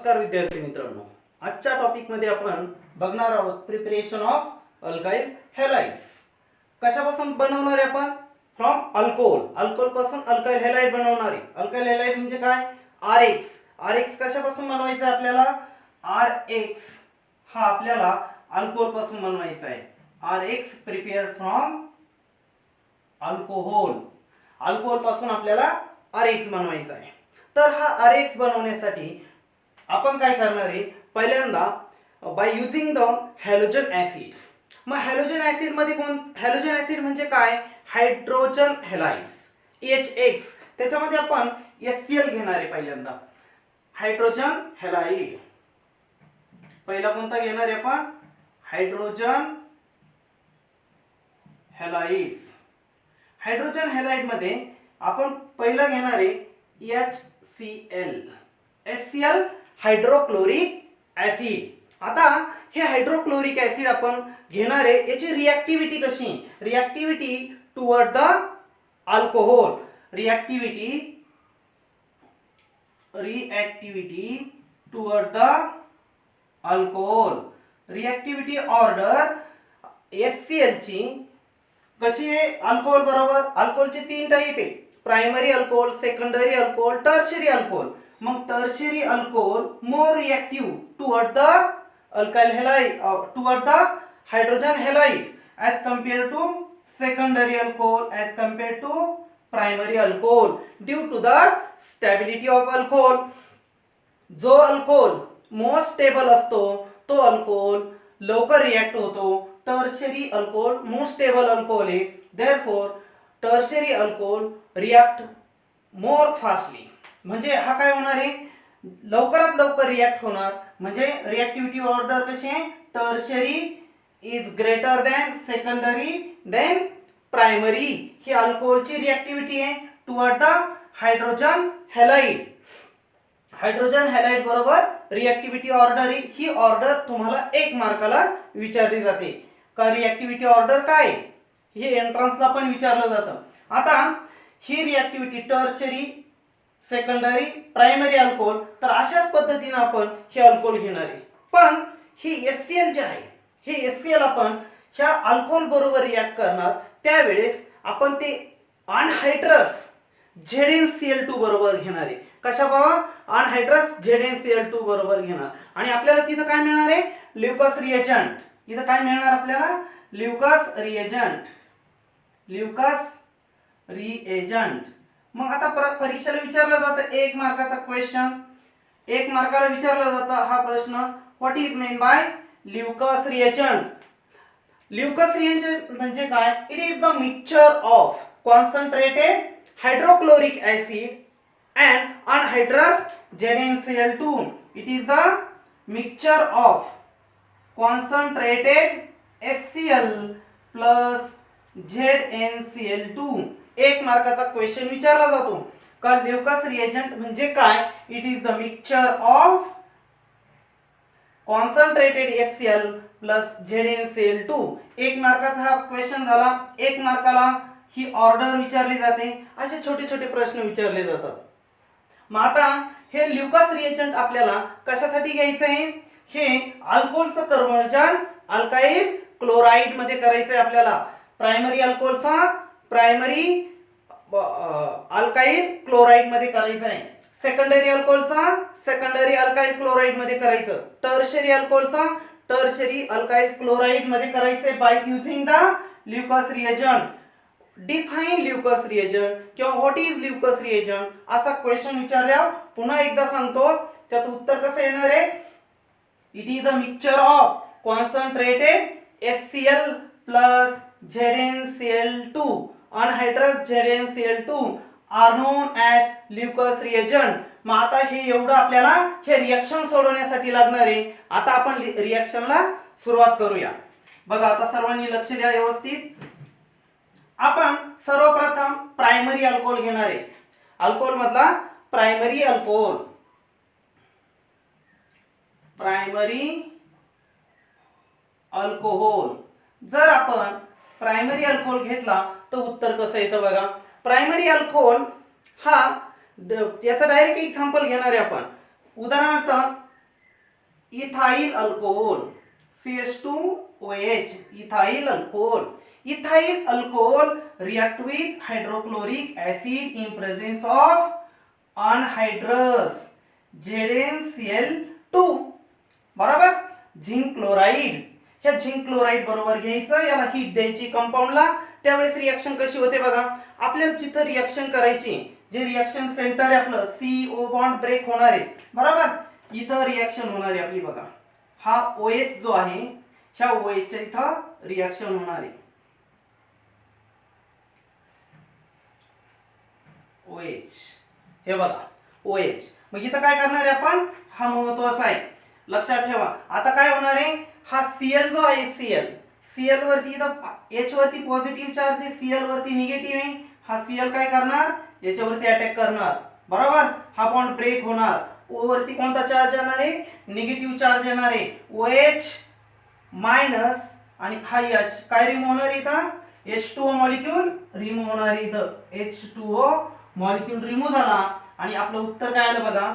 नमस्कार विद्यार्थी मित्रांनो, आजच्या टॉपिक मध्ये आपण बघणार आहोत प्रिपरेशन ऑफ अल्काइल हॅलाइड्स. कशापासून बनवणार आहे आपण? From alcohol. अल्कोहोल पासून अल्काइल हॅलाइड बनवणार आहे. अल्काइल हॅलाइड म्हणजे काय? आरएक्स. आरएक्स कशापासून बनवायचा आहे आपल्याला? आरएक्स हा आपल्याला अल्कोहोल पासून बनवायचा आहे. RX prepared from alcohol. Alcohol पासून आपल्याला आरएक्स बनवायचा आहे. तर हा आरएक्स बनवण्यासाठी आपण काय करणार आहे? पहिल्यांदा by using the halogen acid. मग हॅलोजन ऍसिड मध्ये हॅलोजन ऍसिड म्हणजे काय? Hydrogen halides HX. त्याच्यामध्ये आपण HCl घेणार आहे. पहिल्यांदा हायड्रोजन हॅलाइड. पहिला कोणता घेणार आहे आपण? हायड्रोजन हॅलाइड्स. हायड्रोजन हॅलाइड मध्ये आपण पहिला घेणार आहे HCl. HCl hydrochloric acid. आता हे हायड्रोक्लोरिक ऍसिड आपण घेणार आहे. याची रिएक्टिव्हिटी कशी? Reactivity toward the alcohol. Reactivity toward the alcohol. Reactivity order HCl ची कशी आहे? अल्कोहोल बरोबर. अल्कोहोलचे तीन टाइप आहे: primary alcohol, secondary alcohol, tertiary alcohol. मग tertiary alcohol more reactive toward the alkyl halide, toward the hydrogen halide as compared to secondary alcohol, as compared to primary alcohol, due to the stability of alcohol. जो alcohol most stable असतो तो alcohol लवकर react होतो. Tertiary alcohol most stable alcohol आहे. therefore tertiary alcohol react मोर fastly. म्हणजे हा काय होणार आहे? लवकरात लवकर रिएक्ट होणार. म्हणजे रिएक्टिव्हिटी ऑर्डर कशी आहे? Tertiary is greater than secondary then primary. ही अल्कोहोलची रिएक्टिव्हिटी आहे toward the hydrogen halide. Hydrogen halide बरोबर रिएक्टिव्हिटी ऑर्डर. ही ऑर्डर तुम्हाला 1 मार्काला विचारली जाते. का रिएक्टिव्हिटी ऑर्डर काय? हे एंट्रन्सला पण विचारलं जातं. आता ही रिएक्टिव्हिटी टर्शियरी, सेकंडरी, प्रायमरी अल्कोहोल, तर अशाच पद्धतीने आपण हे अल्कोहोल घेणार आहे. पण हे HCl जे आहे, हे HCl आपण ह्या अल्कोहोल बरोबर रिएक्ट करणार. त्यावेळेस आपण ते अनहायड्रस ZnCl2 बरोबर घेणार आहे. कशा बरोबर? अनहायड्रस ZnCl2 बरोबर घेणार. आणि आपल्याला तिथं काय मिळणार आहे? ल्युकस रिएजंट. इथं काय मिळणार आपल्याला? ल्युकस रिएजंट. Lucas reagent. मग आता परीक्षेला विचारलं जातं 1 मार्काचा क्वेश्चन. 1 मार्काला विचारला जातं हा प्रश्न. What is meant by Lucas reagent? Lucas reagent म्हणजे काय? It is the mixture of concentrated hydrochloric acid and anhydrous ZnCl2. It is the mixture of concentrated HCl plus ZnCl2. 1 मार्काचा क्वेश्चन विचारला जातो का ल्युकस रिएजंट म्हणजे काय? It is the mixture of concentrated HCl plus ZnCl2. 1 मार्काचा हा question झाला. 1 मार्काला ही order विचारली जाते. असे छोटे छोटे प्रश्न विचारले जातात. मग आता हे ल्युकस रिएजंट आपल्याला कशासाठी घ्यायचं आहे? हे अल्कोहोलचं कन्वर्जन अल्काइल क्लोराइड मध्ये करायचं आहे आपल्याला. प्रायमरी अल्कोहोलचा प्रायमरी अल्काइल क्लोराइड मध्ये करायचं आहे. सेकंडरी अल्कोहोलचा सेकंडरी अल्काइल क्लोराइड मध्ये करायचं. टर्शियरी अल्कोहोलचा टर्शियरी अल्काइल क्लोराइड मध्ये करायचं आहे by using the Lucas reagent. Define Lucas reagent किंवा व्हॉट इज ल्युकस रिएजंट असा क्वेश्चन विचारल्यावर पुन्हा एकदा सांगतो त्याचं उत्तर कसं येणार आहे? It is a mixture of concentrated HCl plus ZnCl2. Anhydrous ZnCl2 are known as Leucus reagent. मग आता हे एवढं आपल्याला हे रिएक्शन सोडवण्यासाठी लागणार आहे. आता आपण रिएक्शनला सुरुवात करूया. बघा आता सर्वांनी लक्ष द्या व्यवस्थित. आपण सर्वप्रथम प्रायमरी अल्कोहोल घेणार आहे. अल्कोहोल मधला प्रायमरी अल्कोहोल. Primary alcohol. जर आपण प्रायमरी अल्कोहोल घेतला तर उत्तर कसं येतं बघा. प्रायमरी अल्कोहोल हा याचा डायरेक्ट एक्झाम्पल घेणार आहे आपण. उदाहरणार्थ ethyl alcohol CH2OH ethyl alcohol. Ethyl alcohol react with hydrochloric acid in presence of anhydrous ZnCl2. बरोबर. Zinc chloride. ह्या झिंक क्लोराईड बरोबर घ्यायचं, याला हीट द्यायची कंपाऊंडला. त्यावेळेस रिएक्शन कशी होते बघा. आपल्याला जिथं रिएक्शन करायची, जे रिएक्शन सेंटर आहे आपलं CO बॉन्ड ब्रेक होणार आहे. बरोबर. इथं रिएक्शन होणार आहे आपली बघा. हा OH जो आहे, ह्या OH च्या इथं रिएक्शन होणार आहे. OH हे बघा OH. मग इथं काय करणार आहे आपण, हा महत्वाचा आहे लक्षात ठेवा. आता काय होणार आहे, हा Cl जो आहे Cl वरती इथं H वरती पॉझिटिव्ह चार्ज आहे, Cl वरती निगेटिव्ह आहे. हा Cl काय करणार, याच्यावरती अटॅक करणार. बरोबर. हा बॉन्ड ब्रेक होणार. O वरती कोणता चार्ज येणार आहे, निगेटिव्ह चार्ज येणार आहे. OH मायनस आणि हा H काय रिमूव्ह होणार इथं, H2O मॉलिक्यूल रिमूव्ह होणार इथं. H2O मॉलिक्यूल रिमूव्ह झाला आणि आपलं उत्तर काय आलं बघा,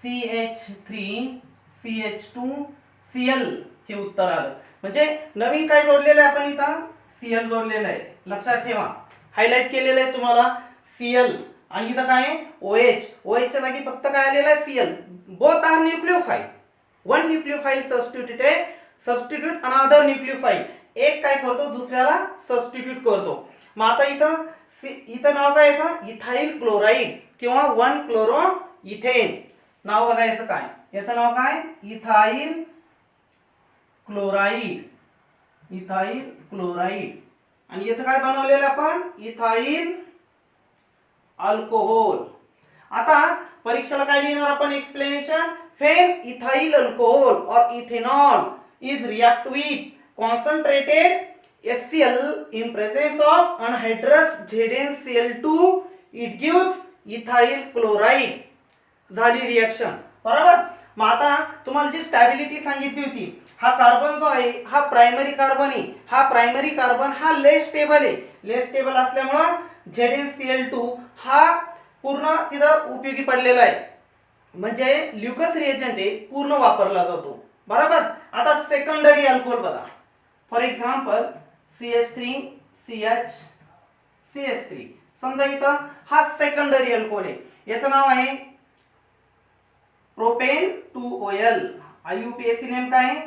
CH3CH2Cl हे उत्तर आलं. म्हणजे नवीन काय जोडलेलं आहे आपण इथं, Cl जोडलेलं आहे. लक्षात ठेवा, हायलाइट केलेलं आहे तुम्हाला Cl. आणि इथं काय आहे OH च्या जागी फक्त काय आलेलं आहे Cl. Both are nucleophile. One nucleophile substitute another nucleophile. एक काय करतो, दुसऱ्याला सबस्टिट्यूट करतो. मग आता इथं नाव काय याचं, इथाइल क्लोराईड किंवा 1 क्लोरो इथेन नाव बघायचं. काय याचं नाव काय, इथाइल क्लोराईड. आणि इथं काय बनवलेलं आपण, इथाइल अल्कोहोल. आता परीक्षेला काय लिहिणार आपण, एक्सप्लेनेशन. व्हेन इथाइल अल्कोहोल और ethanol is react with concentrated HCl in presence of anhydrous ZnCl2 it gives ethyl chloride. झाली रिएक्शन. बरोबर. मग आता तुम्हाला जी स्टॅबिलिटी सांगितली होती, हा कार्बन जो आहे हा प्रायमरी कार्बन आहे. हा प्रायमरी कार्बन हा लेस स्टेबल आहे. लेस स्टेबल असल्यामुळं ZnCl2 हा पूर्ण तिथं उपयोगी पडलेला आहे. म्हणजे ल्युकस रिएजंट आहे, पूर्ण वापरला जातो. बरोबर. आता सेकंडरी अल्कोहोल बघा. फॉर एक्झाम्पल CH3CH3 समजा इथं हा सेकंडरी अल्कोहोल आहे. याचं नाव आहे प्रोपेन 2OL. IUPAC नेम काय आहे,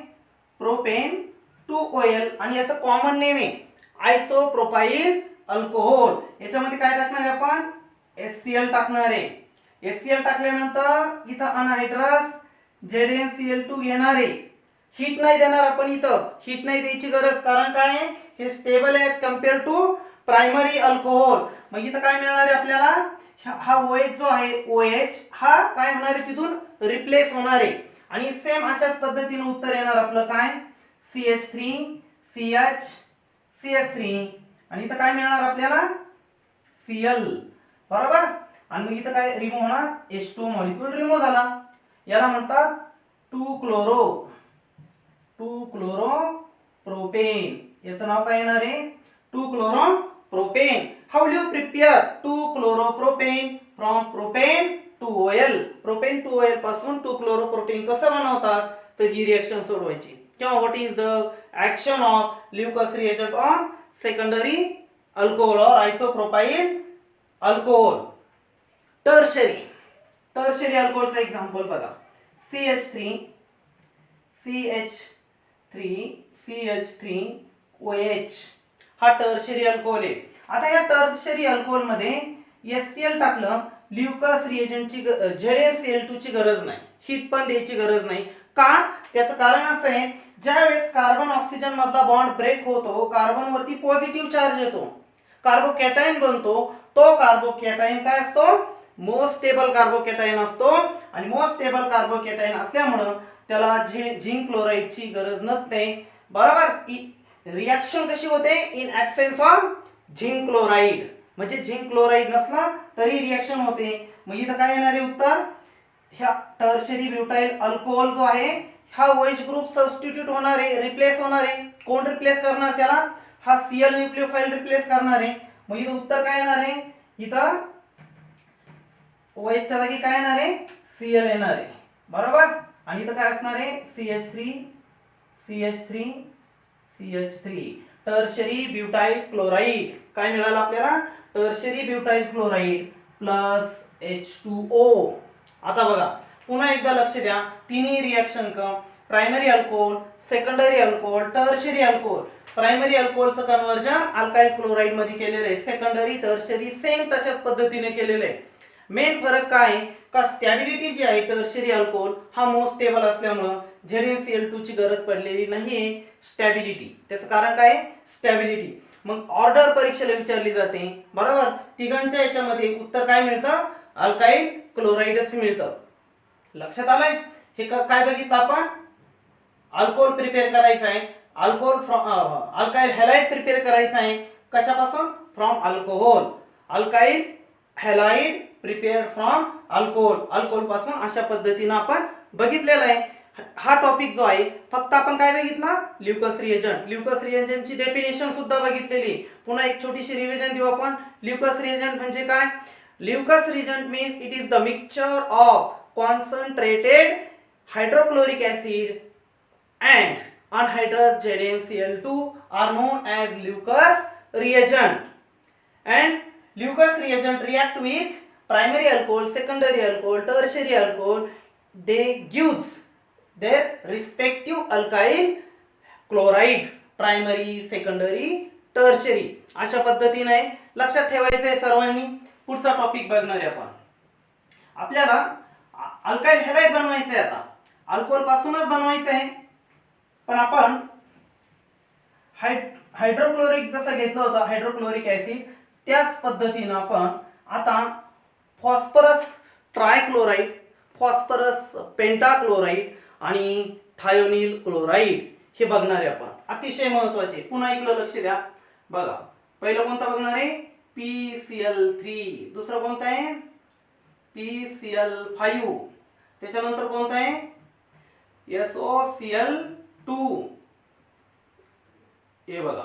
प्रोपेन 2OL. आणि याचं कॉमन नेम आहे आयसोप्रोपाइल अल्कोहोल. याच्यामध्ये काय टाकणार आहे आपण, HCl टाकणार आहे. HCl टाकल्यानंतर इथं अनहायड्रस ZnCl2 घेणार आहे. हीट नाही देणार आपण इथं, हीट नाही द्यायची गरज. कारण काय आहे, हे स्टेबल आहे as compared to primary alcohol. मग इथं काय मिळणार आहे आपल्याला, हा OH जो आहे OH हा काय होणार आहे, तिथून रिप्लेस होणार आहे. आणि सेम अशाच पद्धतीने उत्तर येणार आपलं काय, CH3CH3 आणि इथं काय मिळणार आपल्याला, Cl. बरोबर. आणि मग इथं काय रिमूव्ह होणार, H2 मॉलिक्यूल रिमूव्ह झाला. याला म्हणतात 2 क्लोरोप्रोपेन. याचं नाव काय येणार आहे, 2 chloropropane. How will you prepare 2 chloropropane from propane two OL. Propane two OL पासून 2 क्लोरोप्रोपेन कसं बनवतात, तर ही रिएक्शन सोडवायची. किंवा what is the action of Lucas reagent on secondary alcohol और आयसोप्रोपाइल अल्कोहोल. टर्शरी अल्कोहोलचं एक्झाम्पल बघा. CH3CH3OH हा टर्शरी अल्कोहोल आहे. आता या टर्शरी अल्कोहोल मध्ये HCl टाकलं, ल्युकस रिएजंटची ZnCl2 ची गरज नाही, हीट पण द्यायची गरज नाही. का, त्याचं कारण असं आहे, ज्यावेळेस कार्बन ऑक्सिजन मधला बॉन्ड ब्रेक होतो, कार्बन वरती पॉझिटिव्ह चार्ज येतो, कार्बोकॅटायन बनतो. तो कार्बोकॅटायन काय असतो, मोस्ट स्टेबल कार्बोकॅटायन असतो. आणि मोस्ट स्टेबल कार्बोकॅटायन असल्यामुळं त्याला झिंक क्लोराईडची गरज नसते. बरोबर. रिएक्शन कशी होते, in absence of zinc chloride. म्हणजे झिंक क्लोराईड नसला तरी रिएक्शन होते. मग इथं काय येणार आहे उत्तर, ह्या टर्शरी ब्युटाइल अल्कोहोल जो आहे हा OH ग्रुप सबस्टिट्यूट होणार आहे, रिप्लेस होणार आहे. कोण रिप्लेस करणार त्याला, हा Cl न्यूक्लियोफाइल रिप्लेस करणार आहे. मग इथं उत्तर काय येणार आहे, इथं OH च्या जागी काय येणार आहे, Cl येणार आहे. बरोबर. आणि इथं काय असणार आहे CH3 CH3 CH3 tertiary butyl chloride काय मिळालं आपल्याला tertiary butyl chloride plus H2O. आता बघा पुन्हा एकदा लक्ष द्या तिन्ही reaction primary alcohol secondary alcohol tertiary alcohol primary अल्कोहोलचं कन्वर्जन अल्काइल क्लोराइड मध्ये केलेलं आहे सेकंडरी टर्शरी सेम तशाच पद्धतीने केलेलं आहे. मेन फरक काय का स्टॅबिलिटी जी आहे टर्शरी अल्कोहोल हा मोस्ट स्टेबल असल्यामुळं ZnCl2 ची गरज पडलेली नाही स्टॅबिलिटी. त्याचं कारण काय स्टॅबिलिटी. मग ऑर्डर परीक्षेला विचारली जाते बरोबर तिघांच्या याच्यामध्ये उत्तर काय मिळतं अल्काइल क्लोराइडच मिळतं. लक्षात आलंय हे काय बघितलं आपण अल्कोहोल प्रिपेअर करायचं आहे alcohol from alkyl halide prepare करायचं आहे कशापासून from alcohol alkyl halide prepared from alcohol alcohol पासून अशा पद्धतीने आपण बघितलेला आहे. हा टॉपिक जो आहे फक्त आपण काय बघितला ल्युकस रिएजंटची डेफिनेशन सुद्धा बघितलेली. पुन्हा एक छोटीशी रिव्हिजन देऊ आपण. ल्युकस रिएजंट म्हणजे काय Lucas reagent means it is the mixture of concentrated hydrochloric acid and anhydrous ZnCl2 are known as Lucas reagent. And Lucas reagent react with primary alcohol, secondary alcohol, tertiary alcohol. They gives their respective alkyl chlorides, primary, secondary, tertiary. अशा पद्धतीने लक्षात ठेवायचं आहे सर्वांनी. पुढचा topic बघणार आहे आपण. आपल्याला अल्काइल हॅलाइड बनवायचं आहे आता अल्कोहोल पासूनच बनवायचं आहे पण आपण हायड्रोक्लोरिक जसं घेतलं होतं हायड्रोक्लोरिक ऍसिड त्याच पद्धतीने आपण आता फॉस्फरस ट्रायक्लोराइड फॉस्फरस पेंटाक्लोराइड आणि थायोनिल क्लोराइड हे बघणार आहे आपण. अतिशय महत्त्वाचे. पुन्हा इकडे लक्ष द्या बघा पहिलं कोणतं बघणार आहे PCl3 दुसरं कोणतं आहे PCl5 त्याच्यानंतर कोणतं आहे SOCl2 हे बघा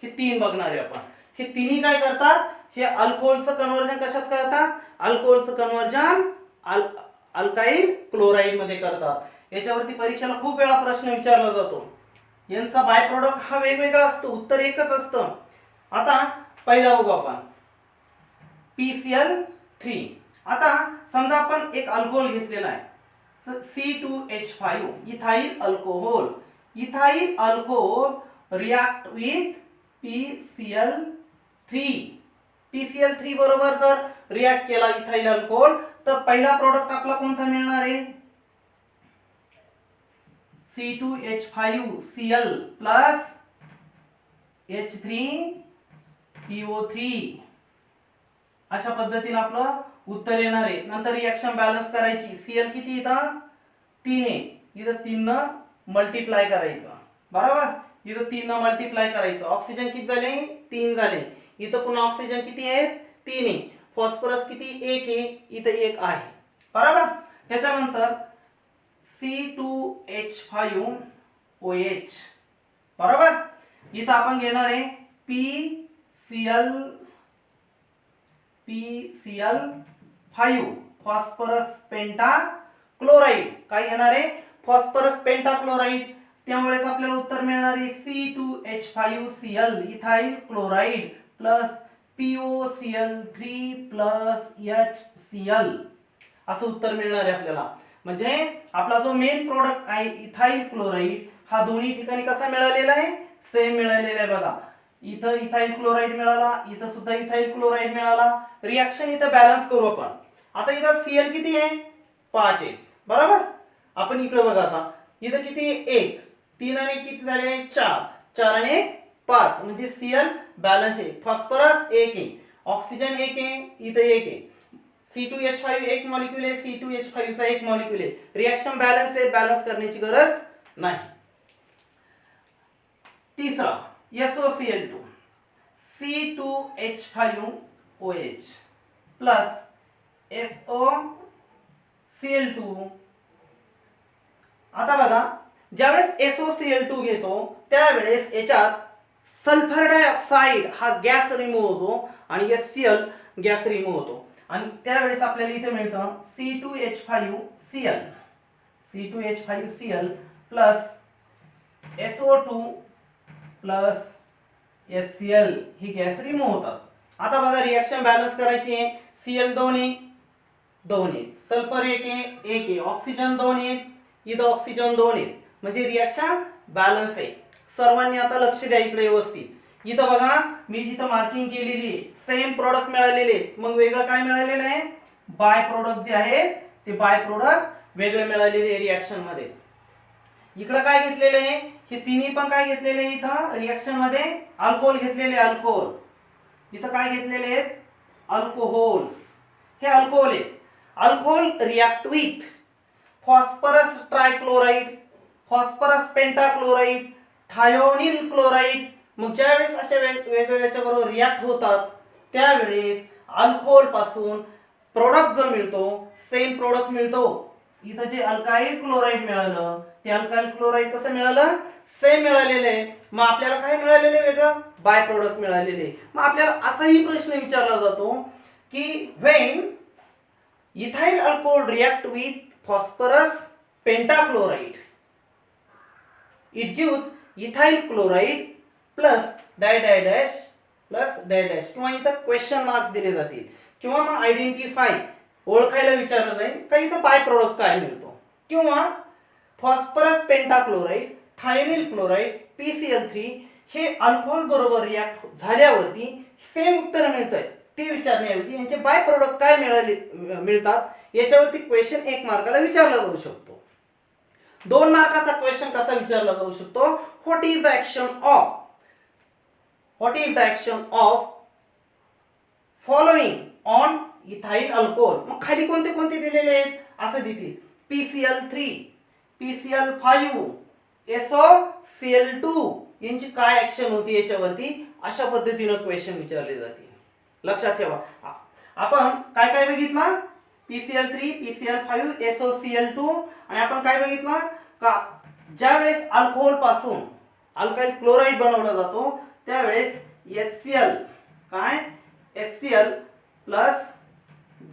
हे तीन बघणार आहे आपण. हे तिन्ही काय करतात हे अल्कोहोलचं कन्वर्जन कशात करतात अल्कोहोलचं कन्वर्जन अल्काइल क्लोराइड मध्ये करतात. याच्यावरती परीक्षेला खूप वेळा प्रश्न विचारला जातो. यांचा बाय प्रोडक्ट हा वेगवेगळा असतो उत्तर एकच असतं. आता पहिला बघू आपण PCl3. आता समजा आपण एक अल्कोहोल घेतलेला आहे C2H5 ethyl alcohol react with PCl3 बरोबर जर रिएक्ट केला इथाइल अल्कोहोल तर पहिला प्रोडक्ट आपला कोणता मिळणार आहे C2H5Cl प्लस H3PO3 अशा पद्धतीने आपलं उत्तर येणार आहे. नंतर रिएक्शन बॅलन्स करायची Cl किती इथं 3 आहे इथं 3 न मल्टिप्लाय करायचं बरोबर इथं 3 न मल्टिप्लाय करायचं. ऑक्सिजन किती झाले 3 झाले इथं पुन्हा ऑक्सिजन किती आहे 3 आहे. फॉस्फरस किती 1 आहे इथं 1 आहे बरोबर. त्याच्यानंतर C2H5OH बरोबर इथं आपण घेणार आहे PCl5 फॉस्फरस पेंटाक्लोराइड काय घेणार आहे फॉस्फरस पेंटाक्लोराइड. त्यामुळे आपल्याला उत्तर मिळणार आहे C2H5Cl ethyl chloride plus POCl3 plus HCl असं उत्तर मिळणार आहे आपल्याला. म्हणजे आपला जो मेन प्रोडक्ट आहे इथाइल क्लोराइड हा दोन्ही ठिकाणी कसा मिळालेला आहे सेम मिळालेला आहे बघा. इथं इथाइल क्लोराइड मिळाला इथं सुद्धा इथाइल क्लोराइड मिळाला. रिएक्शन इथं बॅलन्स करू आपण. आता इथं Cl किती आहे 5 आहे बरोबर. आपण इकडे बघा आता इथं किती 1 3 आणि किती झाले 4 4 आणि 5 म्हणजे Cl बॅलन्स आहे. फॉस्फरस 1 आहे ऑक्सिजन 1 आहे इथं 1 आहे. C2H5 एक मॉलिक्यूल आहे C2H5 चा एक मॉलिक्यूल आहे. रिएक्शन बॅलन्स आहे बॅलन्स करण्याची गरज नाही. तिसरा SOCl2 C2H5OH प्लस SOCl2. आता बघा ज्यावेळेस SOCl2 घेतो त्यावेळेस याच्यात सल्फर डायऑक्साइड हा गॅस रिमूव्ह होतो आणि HCl गॅस रिमूव्ह होतो आणि त्यावेळेस आपल्याला इथे मिळतं C2H5Cl C2H5Cl plus SO2 plus HCl ही गॅस रिमूव्ह होतात. आता बघा रिएक्शन बॅलन्स करायची आहे. Cl 2 आहे, 2 आहे, सल्फर 1 आहे, 1 आहे, ऑक्सिजन 2 आहे, इथं ऑक्सिजन 2 आहे, म्हणजे रिएक्शन बॅलन्स आहे. सर्वांनी आता लक्ष द्या इकडे व्यवस्थित. इथं बघा मी जिथं मार्किंग केलेली आहे सेम प्रोडक्ट मिळालेले, मग वेगळं काय मिळालेलं आहे, बाय प्रोडक्ट जे आहे ते बाय प्रोडक्ट वेगळे मिळालेले रिएक्शन मध्ये. इकडे काय घेतलेले आहे, हे तिन्ही पण काय घेतलेले आहे, इथं रिएक्शन मध्ये अल्कोहोल घेतलेले, अल्कोहोल. इथं काय घेतलेले आहेत, अल्कोहोल्स. हे अल्कोहोल आहे. Alcohol react with phosphorus trichloride, phosphorus pentachloride, thionyl chloride. मग ज्यावेळेस अशा वेगवेगळ्याच्या बरोबर रिएक्ट होतात त्यावेळेस अल्कोहोल पासून प्रोडक्ट जो मिळतो सेम प्रोडक्ट मिळतो. इथं जे अल्काइल क्लोराइड मिळालं ते अल्काइल क्लोराइड कसं मिळालं, सेम मिळालेलं आहे. मग आपल्याला काय मिळालेलं आहे, वेगळं बाय प्रोडक्ट मिळालेले आहे. मग आपल्याला असाही प्रश्न विचारला जातो की when ethyl alcohol react with phosphorus pentachloride it gives ethyl chloride plus di di dash plus di dash, किंवा इथं क्वेश्चन मार्क्स दिले जातील, किंवा मग आयडेंटिफाय ओळखायला विचारलं जाईल का इथं बाय प्रोडक्ट काय मिळतो, किंवा phosphorus pentachloride, thionyl chloride, PCl3 हे अल्कोहोल बरोबर रिएक्ट झाल्यावरती सेम उत्तर मिळतंय ते विचारण्याऐवजी यांचे बाय प्रोडक्ट काय मिळतात याच्यावरती क्वेश्चन 1 मार्काला विचारला जाऊ शकतो. 2 मार्काचा क्वेश्चन कसा विचारला जाऊ शकतो, what is the action of following on ethyl alcohol. मग खाली कोणते कोणते दिलेले आहेत असं देतील, PCl3, PCl5, SOCl2 यांची काय ऍक्शन होती याच्यावरती अशा पद्धतीने क्वेश्चन विचारले जातील. लक्षात ठेवा. आपण काय काय बघितलं, PCl3, PCl5, SOCl2, आणि आपण काय बघितलं का ज्यावेळेस अल्कोहोल पासून अल्काइल क्लोराइड बनवला जातो त्यावेळेस HCl काय HCl प्लस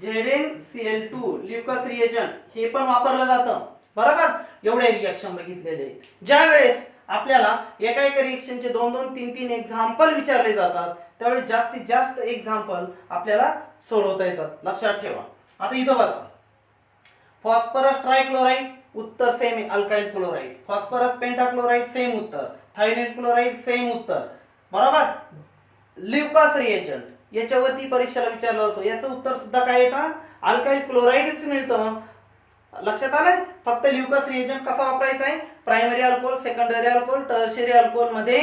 ZnCl2 ल्युकस रिएजंट हे पण वापरलं जातं, बरोबर. एवढे रिएक्शन बघितलेले. ज्यावेळेस आपल्याला एका रिएक्शनचे 2-2, 3-3 एक्झाम्पल विचारले जातात त्यावेळेस जास्तीत जास्त एक्झाम्पल आपल्याला सोडवता येतात. लक्षात ठेवा. आता इथं बघा फॉस्फरस ट्रायक्लोराइड उत्तर सेम आहे, alkyl chloride. Phosphorus pentachloride same उत्तर, थायोनिल क्लोराइड सेम उत्तर, बरोबर. ल्युकस रिएजंट याच्यावरती परीक्षेला विचारला जातो, याचं उत्तर सुद्धा काय येतं, अल्काइल क्लोराइडच मिळतं. लक्षात आलं. फक्त ल्युकस रिएजंट कसा वापरायचा आहे, primary alcohol, secondary alcohol, tertiary alcohol मध्ये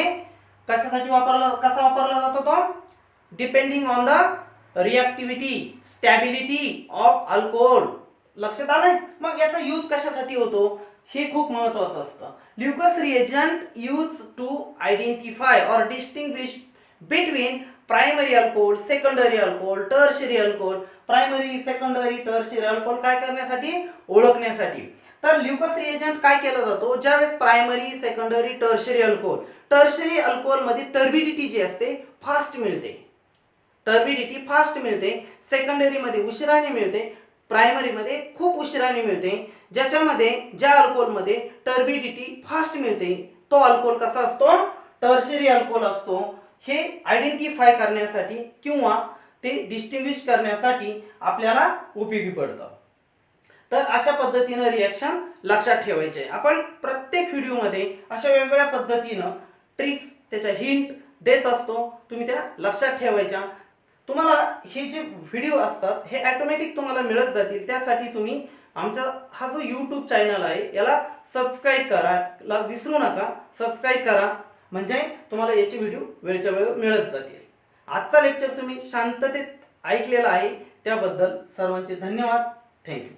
कशासाठी कसा वापरला जातो तो, depending on the reactivity stability of alcohol. लक्षात आलं. मग याचा यूज कशासाठी होतो हे खूप महत्त्वाचं असतं. ल्युकस रिएजंट यूज टू आयडेंटिफाय और distinguish between primary alcohol, secondary alcohol, tertiary alcohol. Primary, secondary, tertiary alcohol काय करण्यासाठी, ओळखण्यासाठी. तर ल्युकस रिएजंट काय केला जातो, ज्यावेळेस प्रायमरी, सेकंडरी, टर्शियरी अल्कोहोल मध्ये टर्बिडिटी जी असते फास्ट मिळते, टर्बिडिटी फास्ट मिळते. सेकंडरी मध्ये उशिराने मिळते, प्रायमरी मध्ये खूप उशिराने मिळते. ज्या अल्कोहोल मध्ये टर्बिडिटी फास्ट मिळते तो अल्कोहोल कसा असतो, टर्शियरी अल्कोहोल असतो. हे आयडेंटिफाय करण्यासाठी किंवा ते डिस्टिंग्विश करण्यासाठी आपल्याला उपयोगी पडतं. तर अशा पद्धतीनं रिएक्शन लक्षात ठेवायचे. आपण प्रत्येक व्हिडिओमध्ये अशा वेगवेगळ्या पद्धतीनं ट्रिक्स त्याच्या हिंट देत असतो, तुम्ही त्या लक्षात ठेवायच्या. तुम्हाला हे जे व्हिडिओ असतात हे ऑटोमॅटिक तुम्हाला मिळत जातील. त्यासाठी तुम्ही आमचा हा जो यूट्यूब चॅनल आहे याला सबस्क्राईब करा, विसरू नका सबस्क्राईब करा, म्हणजे तुम्हाला याचे व्हिडिओ वेळच्या वेळ मिळत जातील. आजचा लेक्चर तुम्ही शांततेत ऐकलेला आहे त्याबद्दल सर्वांचे धन्यवाद. थँक्यू.